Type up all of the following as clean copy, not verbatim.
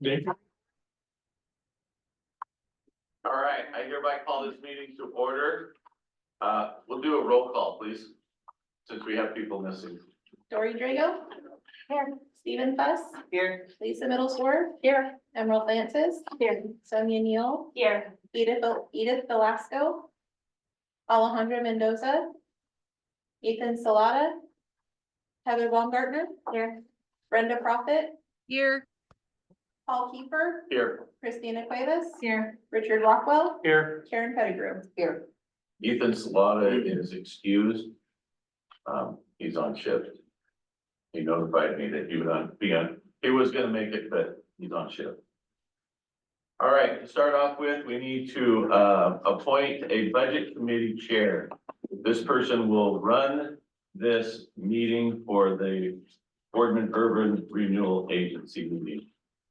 Dave? All right, I hereby call this meeting to order. We'll do a roll call, please, since we have people missing. Dory Drago. Here. Stephen Fuss. Here. Lisa Middlesworth. Here. Emerald Francis. Here. Sonia Neal. Here. Edith Velasco. Alejandra Mendoza. Ethan Salata. Heather Baumgartner. Here. Brenda Prophet. Here. Paul Kiefer. Here. Christina Cuevas. Here. Richard Rockwell. Here. Karen Pettigrew. Here. Ethan Salata is excused. He's on shift. He notified me that he would he was gonna make it, but he's on shift. All right, to start off with, we need to appoint a budget committee chair. This person will run this meeting for the Boardman Urban Renewal Agency meeting.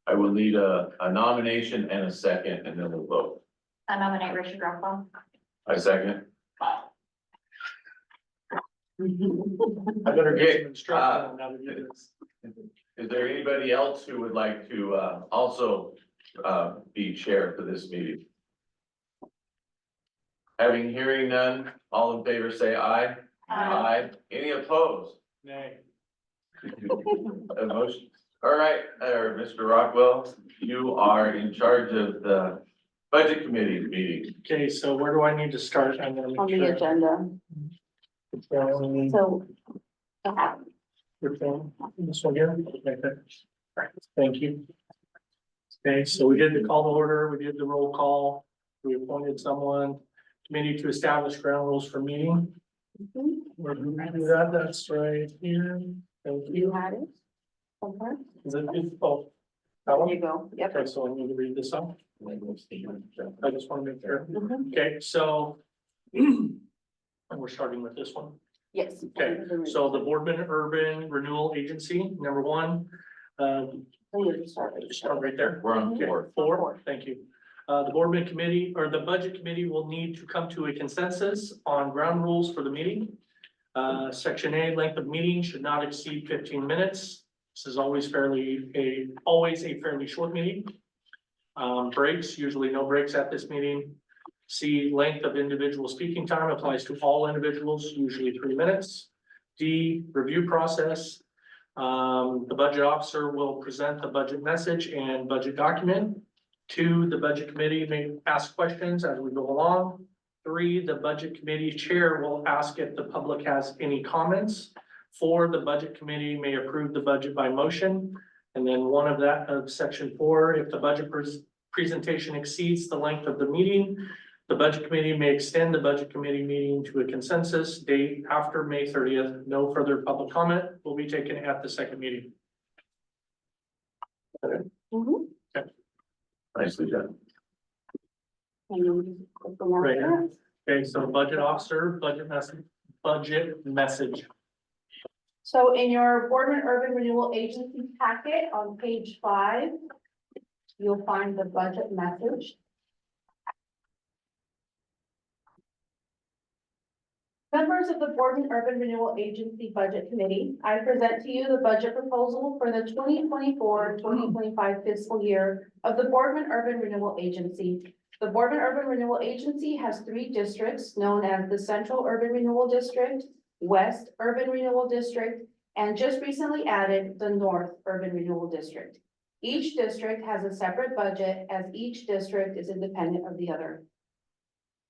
I will need a nomination and a second, and then we'll vote. I nominate Richard Rockwell. I second. I better get some instruction on how to do this. Is there anybody else who would like to also be chair for this meeting? Hearing none, all in favor say aye. Aye. Any opposed? Nay. A motion. All right, Mr. Rockwell, you are in charge of the budget committee meeting. Okay, so where do I need to start? I'm gonna On make the sure. agenda. So. Which one? This one here? Okay, right. Thank you. Okay, so we did the call to order, we did the roll call, we appointed someone, committee to establish ground rules for meeting. We're gonna do that, that's right here. Thank You you. had it? Okay. Is it, oh, that There one? you go. Yep. Okay, so I need to read this off. I just want to make sure. Mhm. Okay, so and we're starting with this one. Yes. Okay, so the Boardman Urban Renewal Agency, number one. Start right there. We're on Okay, board. four, thank you. The Boardman Committee or the Budget Committee will need to come to a consensus on ground rules for the meeting. Section A, length of meeting should not exceed 15 minutes. This is always always a fairly short meeting. Breaks, usually no breaks at this meeting. C, length of individual speaking time applies to all individuals, usually 3 minutes. D, review process. The budget officer will present the budget message and budget document. 2, the budget committee may ask questions as we go along. 3, the budget committee chair will ask if the public has any comments. 4, the budget committee may approve the budget by motion. And then one of section 4, if the budget presentation exceeds the length of the meeting, the budget committee may extend the budget committee meeting to a consensus date after May 30th. No further public comment will be taken at the second meeting. Mhm. Nicely done. Right here. Okay, so budget officer, budget message. So in your Boardman Urban Renewal Agency packet on page 5, you'll find the budget message. Members of the Boardman Urban Renewal Agency Budget Committee, I present to you the budget proposal for the 2024-2025 fiscal year of the Boardman Urban Renewal Agency. The Boardman Urban Renewal Agency has 3 districts known as the Central Urban Renewal District, West Urban Renewal District, and just recently added the North Urban Renewal District. Each district has a separate budget as each district is independent of the other.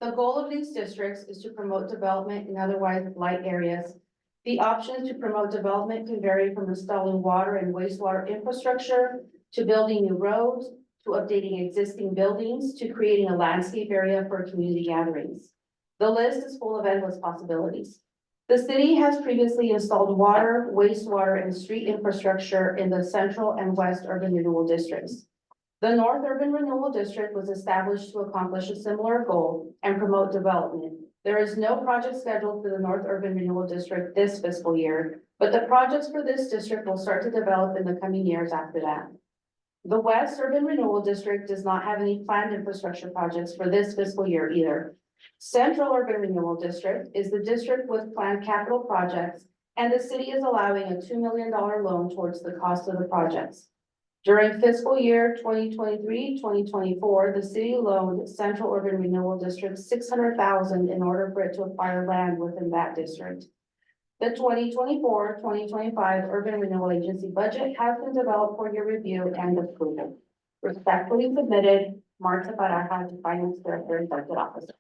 The goal of these districts is to promote development in otherwise light areas. The options to promote development can vary from installing water and wastewater infrastructure to building new roads, to updating existing buildings, to creating a landscape area for community gatherings. The list is full of endless possibilities. The city has previously installed water, wastewater, and street infrastructure in the Central and West Urban Renewal Districts. The North Urban Renewal District was established to accomplish a similar goal and promote development. There is no project scheduled for the North Urban Renewal District this fiscal year, but the projects for this district will start to develop in the coming years after that. The West Urban Renewal District does not have any planned infrastructure projects for this fiscal year either. Central Urban Renewal District is the district with planned capital projects, and the city is allowing a $2 million loan towards the cost of the projects. During fiscal year 2023-2024, the city loaned Central Urban Renewal District $600,000 in order for it to acquire land within that district. The 2024-2025 Urban Renewal Agency budget has been developed for your review and approval. Respectfully submitted, Marta Baraja, to Finance Director and Budget Officer.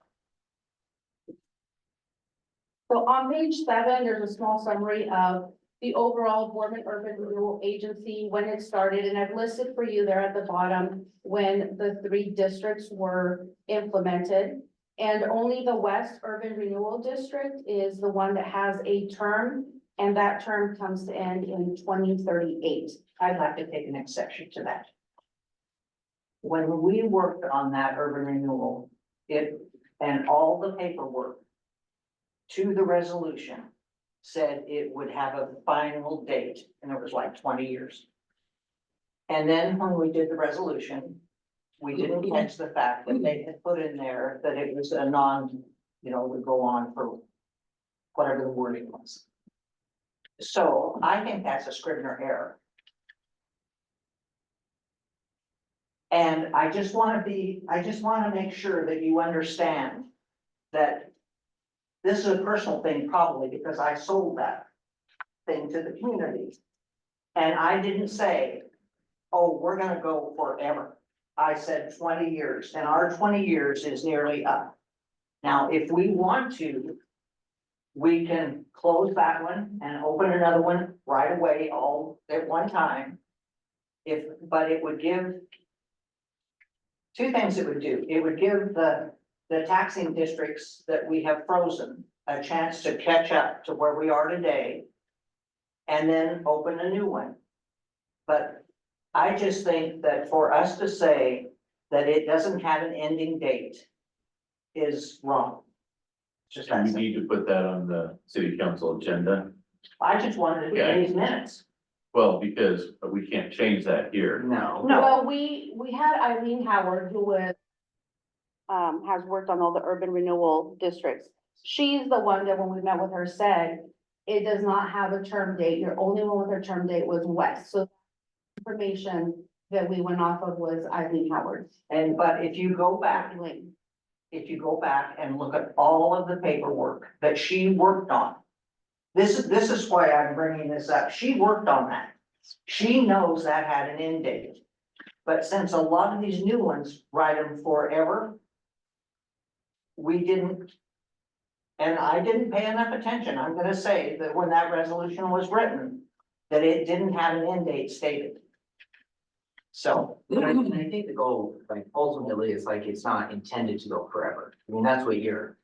So on page 7, there's a small summary of the overall Boardman Urban Renewal Agency, when it started, and I've listed for you there at the bottom when the 3 districts were implemented. And only the West Urban Renewal District is the one that has a term, and that term comes to end in 2038. I'd like to take an exception to that. When we worked on that urban renewal, and all the paperwork to the resolution said it would have a final date, and it was like 20 years. And then when we did the resolution, we didn't catch the fact that they had put in there that it was a would go on for whatever the wording was. So I think that's a Scrivener error. And I just want to make sure that you understand that this is a personal thing probably because I sold that thing to the community. And I didn't say, oh, we're gonna go forever. I said 20 years, and our 20 years is nearly up. Now, if we want to, we can close that one and open another one right away, all at one time. But it would give 2 things it would do. It would give the taxing districts that we have frozen a chance to catch up to where we are today and then open a new one. But I just think that for us to say that it doesn't have an ending date is wrong. Just And we that. need to put that on the city council agenda. I just wanted to Yeah. get these minutes. Well, because we can't change that here. No. Well, we had Eileen Howard, who was, has worked on all the urban renewal districts. She's the one that when we met with her said, it does not have a term date. Your only one with a term date was West. So information that we went off of was Eileen Howard. But if you go back and look at all of the paperwork that she worked on. This is why I'm bringing this up. She worked on that. She knows that had an end date. But since a lot of these new ones write them forever, we didn't, and I didn't pay enough attention. I'm gonna say that when that resolution was written, that it didn't have an end date stated. So, And I think the goal, like, ultimately, is like, it's not intended to go forever. I mean, that's what you're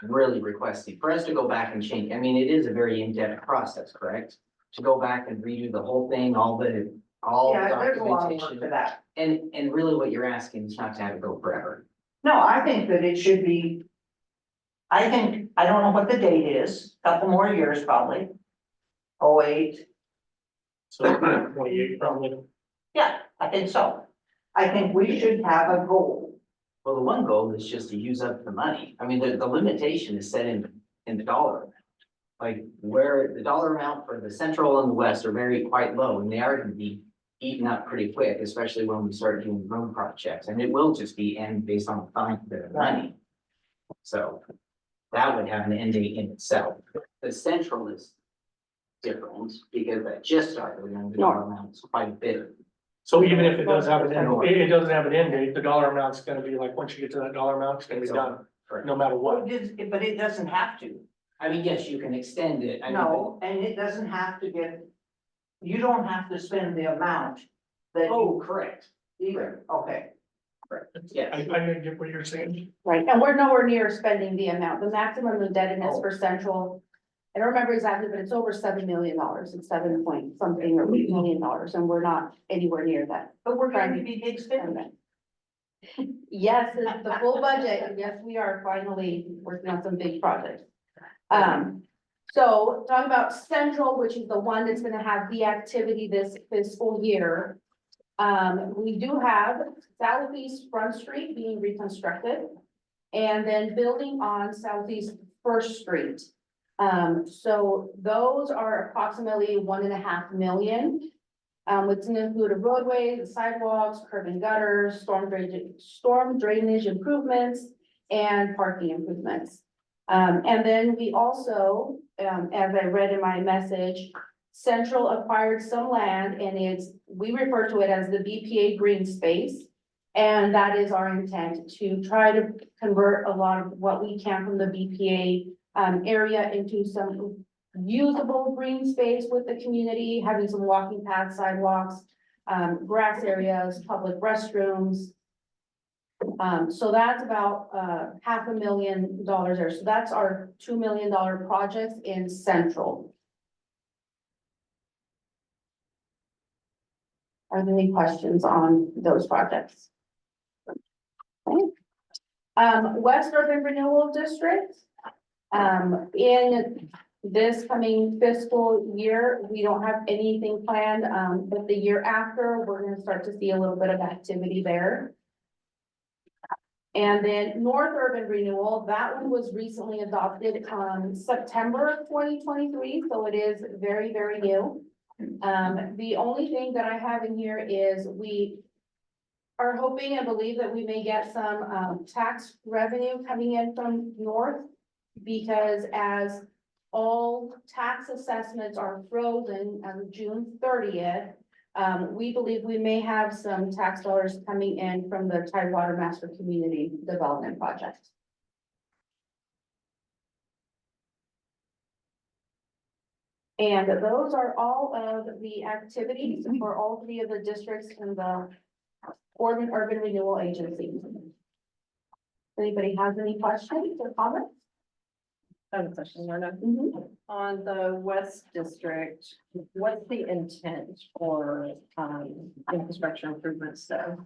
really requesting, for us to go back and change. I mean, it is a very in-depth process, correct? To go back and redo the whole thing, all yeah, there's a lot of work to documentation. that. And really what you're asking is not to have it go forever. No, I think that it should be. I don't know what the date is, couple more years probably. 08, So 28 probably. yeah, I think so. I think we should have a goal. Well, the one goal is just to use up the money. I mean, the limitation is set in the dollar amount. Like where the dollar amount for the central and the west are quite low, and they are gonna be eaten up pretty quick, especially when we start doing road projects, and it will just be end based on the money. So that would have an end date in itself. The central is different because that just started and the dollar amount is quite a bit. So even if it does have an end, it doesn't have an end date, the dollar amount's gonna be like, once you get to that dollar amount, it's gonna be done, Correct. no matter Well, what. but it doesn't have to. I mean, yes, you can extend it. I mean, No, and it doesn't have to get, you don't have to spend the amount that Oh, you correct. either, okay. Yes. I get what you're saying. Right, and we're nowhere near spending the amount. The maximum indebtedness Oh. for Central. I don't remember exactly, but it's over $7 million. It's 7 point something or $8 million, and we're not anywhere near that. But we're trying to be big spenders. Yes, it's the full budget, and yes, we are finally working on some big projects. So talking about Central, which is the one that's gonna have the activity this fiscal year. We do have Southeast Front Street being reconstructed. And then building on Southeast First Street. So those are approximately 1.5 million. It's gonna include roadways, sidewalks, curb and gutters, storm drainage improvements, and parking improvements. And then we also, as I read in my message, Central acquired some land and we refer to it as the BPA green space. And that is our intent, to try to convert a lot of what we can from the BPA area into some usable green space with the community, having some walking paths, sidewalks, grass areas, public restrooms. So that's about $500,000 there. So that's our $2 million projects in Central. Are there any questions on those projects? Okay. West Urban Renewal District. In this coming fiscal year, we don't have anything planned, but the year after, we're gonna start to see a little bit of activity there. And then North Urban Renewal, that one was recently adopted September of 2023, so it is very, very new. The only thing that I have in here is we are hoping and believe that we may get some tax revenue coming in from North, because as all tax assessments are frozen on June 30th, we believe we may have some tax dollars coming in from the Tidewater Master Community Development Project. And those are all of the activities for all three of the districts in the Boardman Urban Renewal Agency. Anybody has any questions or comments? I have a question, Lorna. Mhm. On the West District, what's the intent for, infrastructure improvements there?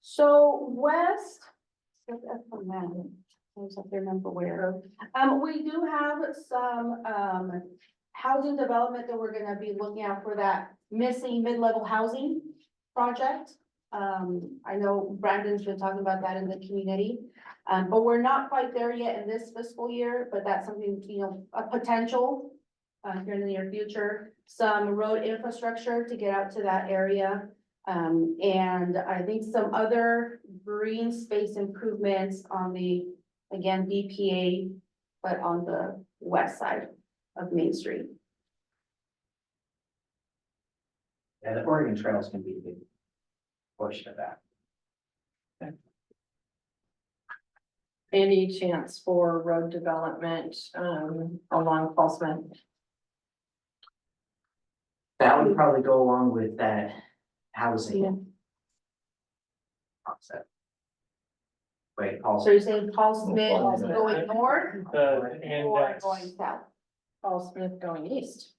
So West, I just have to remember where. We do have some, housing development that we're gonna be looking at for that missing mid-level housing project. I know Brandon's been talking about that in the community, but we're not quite there yet in this fiscal year, but that's something, a potential here in the near future. Some road infrastructure to get out to that area. And I think some other green space improvements on the, again, BPA, but on the west side of Main Street. Yeah, the Oregon Trail is gonna be a big portion of that. Any chance for road development, along Paul Smith? That would probably go along with that housing. Yeah. Concept. Wait, Paul. So you're saying Paul Smith Paul is Smith. going north And or that's, going south? Paul Smith going east.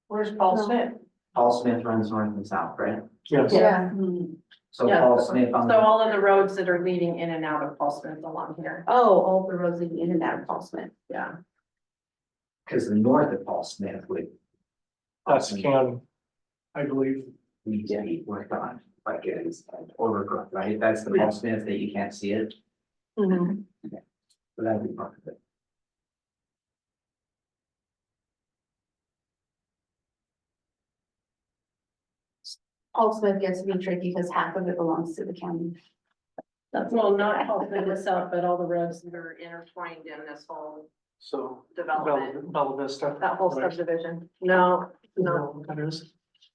Where's Paul No. Smith? Paul Smith runs north and south, right? yes, Yeah. So Yeah. Paul Smith on So the, all of the roads that are leading in and out of Paul Smith along here, Oh, all the roads leading in and out of Paul Smith. yeah. because the north of Paul Smith would that's county, I believe. need to be worked on, like it is overgrowth, right? That's the Paul Smith that you can't see it, Mm-hmm. so that would be part of it. Paul Smith gets to be tricky because half of it belongs to the county. Well, not Paul Smith itself, but all the roads that are intertwined in this whole So development, Bella Vista. that whole subdivision. No, You no. know what that is?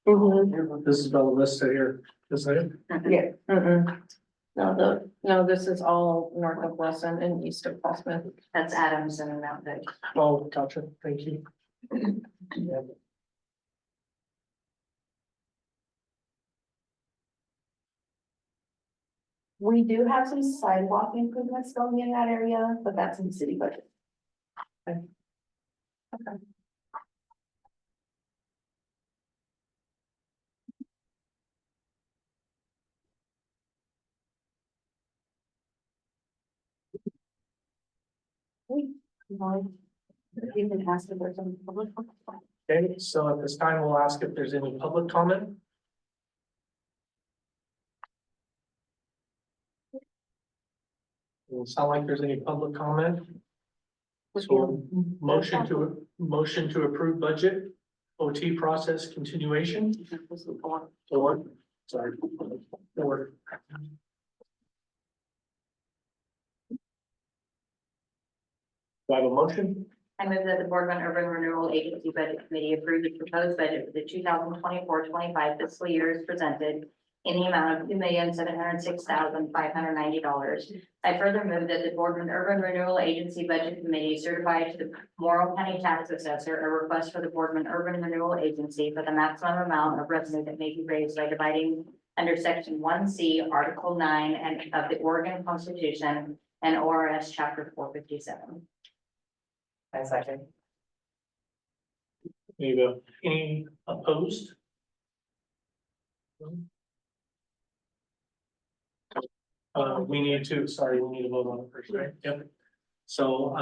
Mm-hmm. This is Bella Vista here, isn't it? Yeah. Mm-mm. No, this is all north of Wilson and east of Paul Smith. That's Adams and Mount Vic. Oh, gotcha, thank you. Yeah. We do have some sidewalk improvements going in that area, but that's in the city budget. Even ask if there's any public. Okay, so at this time, we'll ask if there's any public comment. Doesn't sound like there's any public comment. So motion to approve budget, OT process continuation. Or, sorry. Or. Do I have a motion? I move that the Boardman Urban Renewal Agency Budget Committee approve the proposed budget for the 2024-25 fiscal year as presented in the amount of $2,706,590. I further move that the Boardman Urban Renewal Agency Budget Committee certify to the Morrow County Tax Assessor a request for the Boardman Urban Renewal Agency for the maximum amount of revenue that may be raised by dividing under section 1C, article 9 and of the Oregon Constitution and ORS chapter 457. I second. There you go. Any opposed? We need to vote on it first, right? Yep. So,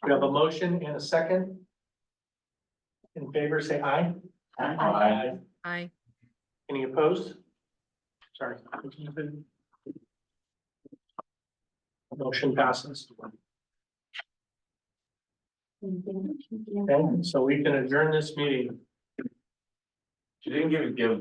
we have a motion and a second. In favor, say aye. Aye. Aye. Any opposed? Sorry. Motion passes. Okay, so we can adjourn this meeting. She didn't give